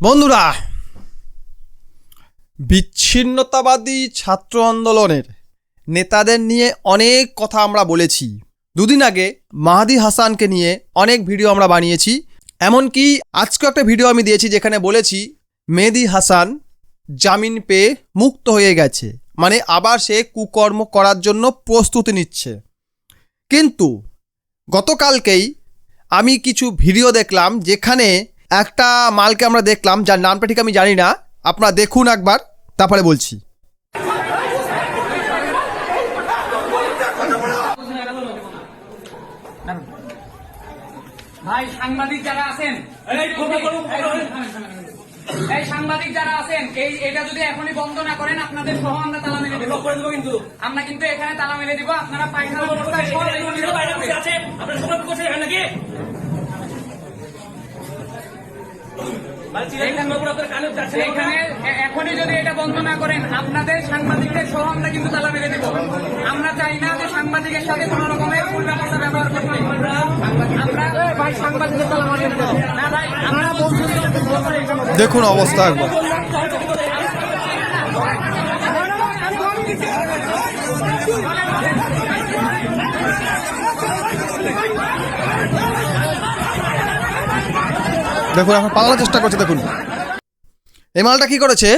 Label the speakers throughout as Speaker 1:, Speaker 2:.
Speaker 1: বন্ধুরা, বিচ্ছিন্নতাবাদী ছাত্র আন্দোলনের নেতাদের নিয়ে অনেক কথা আমরা বলেছি। দুদিন আগে মাহাদি হাসানকে নিয়ে অনেক ভিডিও আমরা বানিয়েছি, এমনকি আজকে একটা ভিডিও আমি দিয়েছি যেখানে বলেছি মেহেদি হাসান জামিন পেয়ে মুক্ত হয়ে গেছে, মানে আবার সে কুকর্ম করার জন্য প্রস্তুতি নিচ্ছে। কিন্তু গতকালকেই আমি কিছু ভিডিও দেখলাম যেখানে একটা মালকে আমরা দেখলাম যার নামটা ঠিক আমি জানি না, আপনারা দেখুন একবার, তারপরে বলছি।
Speaker 2: ভাই সাংবাদিক যারা আছেন, এই সাংবাদিক যারা আছেন, এটা যদি এখনই বন্ধ না করেন আপনাদের সহ আমরা তালা মেরে দেবো। কিন্তু আমরা কিন্তু এখানে তালা মেরে দিব। আপনারা পায়খানা এখানে এখনই যদি এটা বন্ধ না করেন আপনাদের সাংবাদিকদের সহ আমরা কিন্তু তালা মেরে দেবো। আমরা চাই না যে সাংবাদিকের সাথে কোন রকমের ভুল ব্যবস্থা ব্যবহার করতে। আমরা ভাই সাংবাদিকদের তালা মারিয়ে দেবো না ভাই, আমরা
Speaker 1: দেখুন অবস্থা একবার। দেখুন এখন পালানোর চেষ্টা করছে। দেখুন এই মালটা কি করেছে,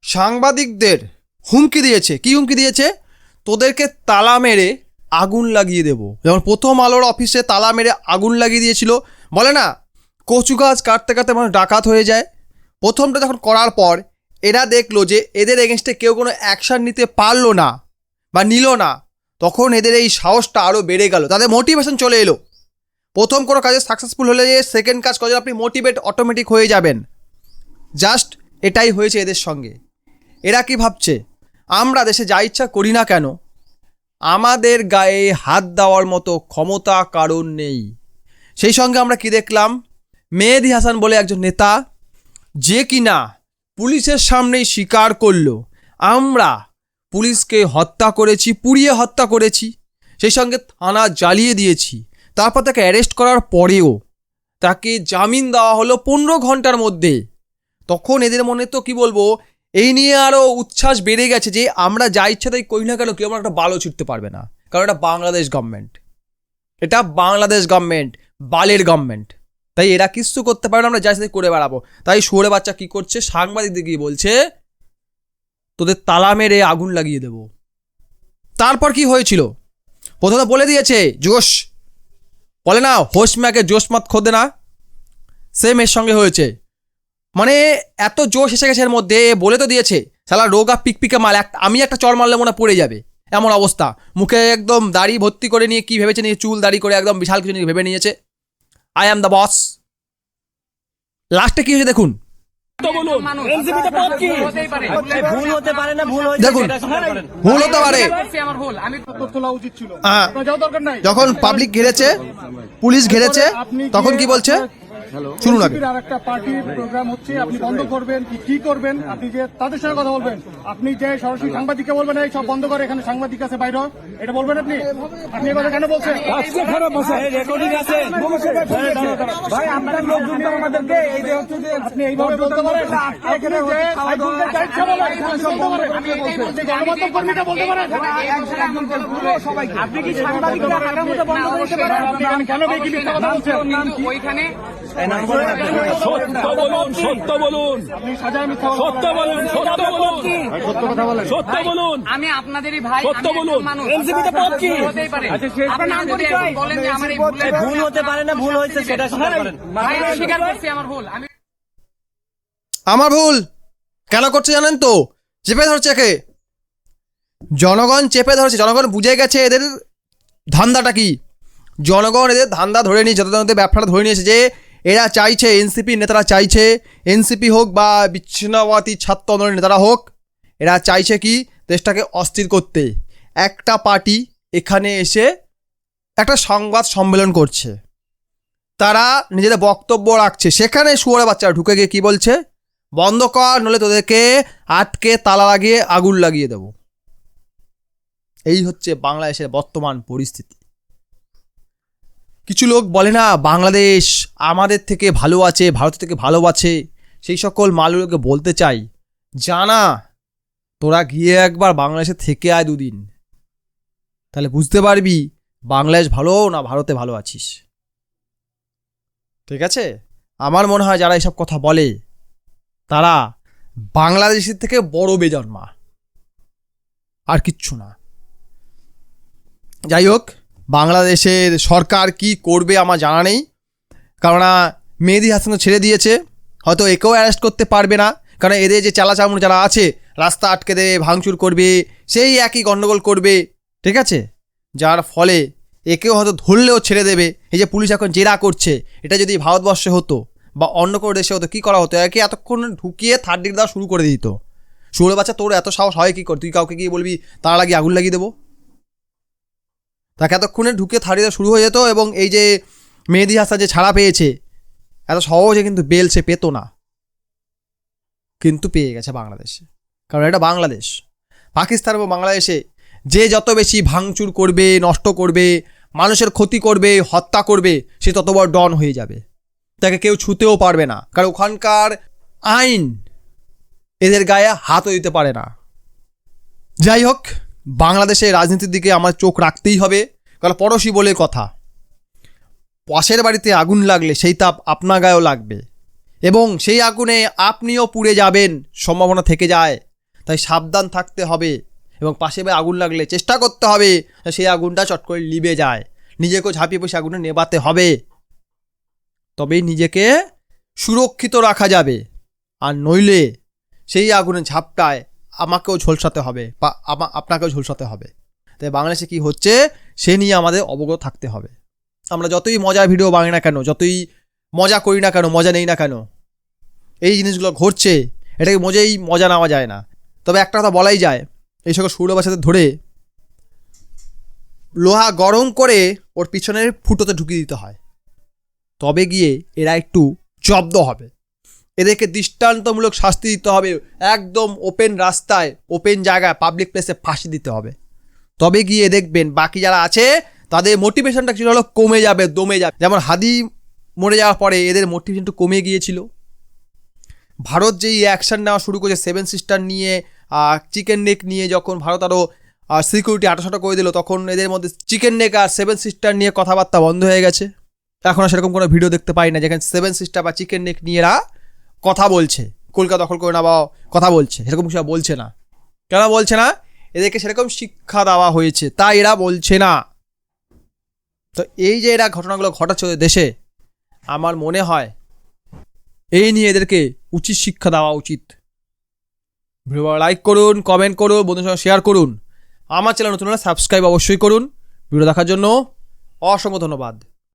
Speaker 1: সাংবাদিকদের হুমকি দিয়েছে। কি হুমকি দিয়েছে? তোদেরকে তালা মেরে আগুন লাগিয়ে দেবো। যেমন প্রথম আলোর অফিসে তালা মেরে আগুন লাগিয়ে দিয়েছিল। বলে না কচু গাছ কাটতে কাটতে মানুষ ডাকাত হয়ে যায়। প্রথমটা যখন করার পর এরা দেখলো যে এদের এগেনস্টে কেউ কোনো অ্যাকশান নিতে পারলো না বা নিল না, তখন এদের এই সাহসটা আরও বেড়ে গেল, তাদের মোটিভেশন চলে এলো। প্রথম কোনো কাজে সাকসেসফুল হলে যে সেকেন্ড কাজ করে আপনি মোটিভেট অটোমেটিক হয়ে যাবেন। জাস্ট এটাই হয়েছে এদের সঙ্গে। এরা কি ভাবছে আমরা দেশে যা ইচ্ছা করি না কেন আমাদের গায়ে হাত দেওয়ার মতো ক্ষমতা কারণ নেই। সেই সঙ্গে আমরা কি দেখলাম, মেহেদি হাসান বলে একজন নেতা যে কিনা পুলিশের সামনেই স্বীকার করলো আমরা পুলিশকে হত্যা করেছি, পুড়িয়ে হত্যা করেছি, সেই সঙ্গে থানা জ্বালিয়ে দিয়েছি। তারপর তাকে অ্যারেস্ট করার পরেও তাকে জামিন দেওয়া হলো 15 ঘন্টার মধ্যে। তখন এদের মনে তো কি বলবো, এই নিয়ে আরও উচ্ছ্বাস বেড়ে গেছে যে আমরা যা ইচ্ছা তাই করি না কেন কেউ আমরা একটা বালও ছুটতে পারবে না, কারণ এটা বাংলাদেশ গভর্নমেন্ট, এটা বাংলাদেশ গভর্নমেন্ট, বালের গভর্নমেন্ট। তাই এরা কিছু করতে পারে না, আমরা যা ইচ্ছা করে বেড়াবো। তাই শুয়োরে বাচ্চা কি করছে, সাংবাদিকদের গিয়ে বলছে তোদের তালা মেরে আগুন লাগিয়ে দেব। তারপর কি হয়েছিল প্রথমে বলে দিয়েছে জোশ, বলে না হোশ ম্যাকে জোশ মত খোদে না, সেম এর সঙ্গে হয়েছে। মানে এত জোশ এসে গেছে এর মধ্যে, বলে তো দিয়েছে শালা রোগা পিকপিকে মাল, আমি একটা চড় মারলে মনে পড়ে যাবে এমন অবস্থা। মুখে একদম দাড়ি ভর্তি করে নিয়ে কি ভেবেছে নিয়ে, চুল দাড়ি করে একদম বিশাল কিছু নিয়ে ভেবে নিয়েছে আই অ্যাম দ্য বস। লাস্টে কি হয়েছে দেখুন, দেখুন ভুল হতে পারে। যখন পাবলিক ঘিরেছে, পুলিশ ঘিরেছে, তখন কি বলছে শুনুন আগে।
Speaker 3: আরেকটা পার্টির প্রোগ্রাম হচ্ছে, আপনি বন্ধ করবেন কি করবেন? আপনি যে তাদের সঙ্গে কথা বলবেন, আপনি যে সরাসরি সাংবাদিককে বলবেন এই সব বন্ধ করে, এখানে সাংবাদিক আছে বাইরে, এটা বলবেন আপনি? আপনি কথা কেন বলছেন? ভাই আপনার লোকজন আমাদেরকে এই যে হচ্ছে যে আপনি এইভাবে বলতে পারেন, গণমাধ্যম কর্মীটা বলতে পারেন, আপনি কি সাংবাদিকরা হাঁটার মতো বন্ধ করতে পারেন? আপনি কেন বেশি মিথ্যা কথা বলছেন? ওইখানে সত্য বলুন, সত্য বলুন, সত্য বলুন, সত্য বলুন, সত্য কথা বলেন, সত্য বলুন। আমি আপনাদেরই ভাই, সত্য বলুন। এনসিপিতে পদ কি হতেই পারে, আপনার নাম পরিচয় বলেন যে আমার এই ভুল হতে পারে না, ভুল হয়েছে সেটা স্বীকার করেন। ভাই স্বীকার করছি আমার ভুল,
Speaker 1: আমার ভুল কেন করছে জানেন তো? চেপে ধরছে একে, জনগণ চেপে ধরছে, জনগণ বুঝে গেছে এদের ধান্দাটা কি। জনগণ এদের ধান্দা ধরে নিয়েছে, যত ব্যবসাটা ধরে নিয়েছে যে এরা চাইছে, এনসিপি নেতারা চাইছে, এনসিপি হোক বা বিচ্ছিন্নতাবাদী ছাত্র আন্দোলনের নেতারা হোক, এরা চাইছে কি দেশটাকে অস্থির করতে। একটা পার্টি এখানে এসে একটা সংবাদ সম্মেলন করছে, তারা নিজেদের বক্তব্য রাখছে, সেখানে শুয়োরে বাচ্চারা ঢুকে গিয়ে কী বলছে, বন্ধ কর নলে তোদেরকে আটকে তালা লাগিয়ে আগুন লাগিয়ে দেব। এই হচ্ছে বাংলাদেশের বর্তমান পরিস্থিতি। কিছু লোক বলে না বাংলাদেশ আমাদের থেকে ভালো আছে, ভারত থেকে ভালো আছে, সেই সকল মালগুলোকে বলতে চাই, জানা তোরা গিয়ে একবার বাংলাদেশে থেকে আয় 2 দিন, তাহলে বুঝতে পারবি বাংলাদেশ ভালো না ভারতে ভালো আছিস। ঠিক আছে, আমার মনে হয় যারা এসব কথা বলে তারা বাংলাদেশের থেকে বড় বেজন্মা, আর কিচ্ছু না। যাই হোক, বাংলাদেশের সরকার কি করবে আমার জানা নেই, কেননা মেহেদী হাসানকে ছেড়ে দিয়েছে, হয়তো একেও অ্যারেস্ট করতে পারবে না, কারণ এদের যে চালাচামুর যারা আছে রাস্তা আটকে দেবে, ভাঙচুর করবে, সেই একই গণ্ডগোল করবে। ঠিক আছে, যার ফলে একেও হয়তো ধরলেও ছেড়ে দেবে। এই যে পুলিশ এখন জেরা করছে, এটা যদি ভারতবর্ষে হতো বা অন্য কোনো দেশে হতো কী করা হতো, একে এতক্ষণ ঢুকিয়ে 3rd ডিগ্রি দেওয়া শুরু করে দিত। শুয়োর বাচ্চা, তোর এত সাহস হয় কী করে, তুই কাউকে গিয়ে বলবি তারা লাগিয়ে আগুন লাগিয়ে দেবো? তাকে এতক্ষণে ঢুকিয়ে 3rd ডিগ্রি শুরু হয়ে যেত। এবং এই যে মেহেদী হাসান যে ছাড়া পেয়েছে, এত সহজে কিন্তু বেল সে পেত না, কিন্তু পেয়ে গেছে বাংলাদেশে, কারণ এটা বাংলাদেশ। পাকিস্তান এবং বাংলাদেশে যে যত বেশি ভাঙচুর করবে, নষ্ট করবে, মানুষের ক্ষতি করবে, হত্যা করবে, সে তত বড় ডন হয়ে যাবে, তাকে কেউ ছুতেও পারবে না, কারণ ওখানকার আইন এদের গায়ে হাতও দিতে পারে না। যাই হোক, বাংলাদেশের রাজনীতির দিকে আমার চোখ রাখতেই হবে, কারণ পড়োশি বলে কথা, পাশের বাড়িতে আগুন লাগলে সেই তাপ আপনার গায়েও লাগবে এবং সেই আগুনে আপনিও পুড়ে যাবেন সম্ভাবনা থেকে যায়। তাই সাবধান থাকতে হবে এবং পাশে আগুন লাগলে চেষ্টা করতে হবে সেই আগুনটা চট করে লিবে যায়, নিজেকেও ঝাঁপিয়ে পড়ে আগুনে নেভাতে হবে, তবেই নিজেকে সুরক্ষিত রাখা যাবে। আর নইলে সেই আগুনের ঝাপটায় আমাকেও ঝলসাতে হবে বা আপনাকেও ঝলসাতে হবে। তাই বাংলাদেশে কী হচ্ছে সে নিয়ে আমাদের অবগত থাকতে হবে। আমরা যতই মজার ভিডিও বানাই না কেন, যতই মজা করি না কেন, মজা নেই না কেন, এই জিনিসগুলো ঘটছে, এটাকে মজা নেওয়া যায় না। তবে একটা কথা বলাই যায়, এই সকল সুর বাচ্চাদের ধরে লোহা গরম করে ওর পিছনের ফুটোতে ঢুকিয়ে দিতে হয়, তবে গিয়ে এরা একটু জব্দ হবে। এদেরকে দৃষ্টান্তমূলক শাস্তি দিতে হবে, একদম ওপেন রাস্তায়, ওপেন জায়গায়, পাবলিক প্লেসে ফাঁসি দিতে হবে, তবে গিয়ে দেখবেন বাকি যারা আছে তাদের মোটিভেশনটা ছিল হলো কমে যাবে, দমে যাবে। যেমন হাদি মরে যাওয়ার পরে এদের মোটিভেশন একটু কমে গিয়েছিল। ভারত যেই অ্যাকশান নেওয়া শুরু করেছে 7 সিস্টার নিয়ে, চিকেন নেক নিয়ে, যখন ভারত আরও সিকিউরিটি আটাশাটা করে দিল, তখন এদের মধ্যে চিকেন নেক আর 7 সিস্টার নিয়ে কথাবার্তা বন্ধ হয়ে গেছে। এখন আর সেরকম কোনো ভিডিও দেখতে পাই না যেখানে 7 সিস্টার বা চিকেন নেক নিয়ে এরা কথা বলছে, কলকাতা দখল করে না বা কথা বলছে, সেরকম কিছু বলছে না। কেন বলছে না? এদেরকে সেরকম শিক্ষা দেওয়া হয়েছে, তাই এরা বলছে না। তো এই যে এরা ঘটনাগুলো ঘটাচ্ছে দেশে, আমার মনে হয় এই নিয়ে এদেরকে উচিত শিক্ষা দেওয়া উচিত। ভিডিও লাইক করুন, কমেন্ট করুন, বন্ধুদের সঙ্গে শেয়ার করুন। আমার চ্যানেল নতুন হলে সাবস্ক্রাইব অবশ্যই করুন। ভিডিও দেখার জন্য অসংখ্য ধন্যবাদ।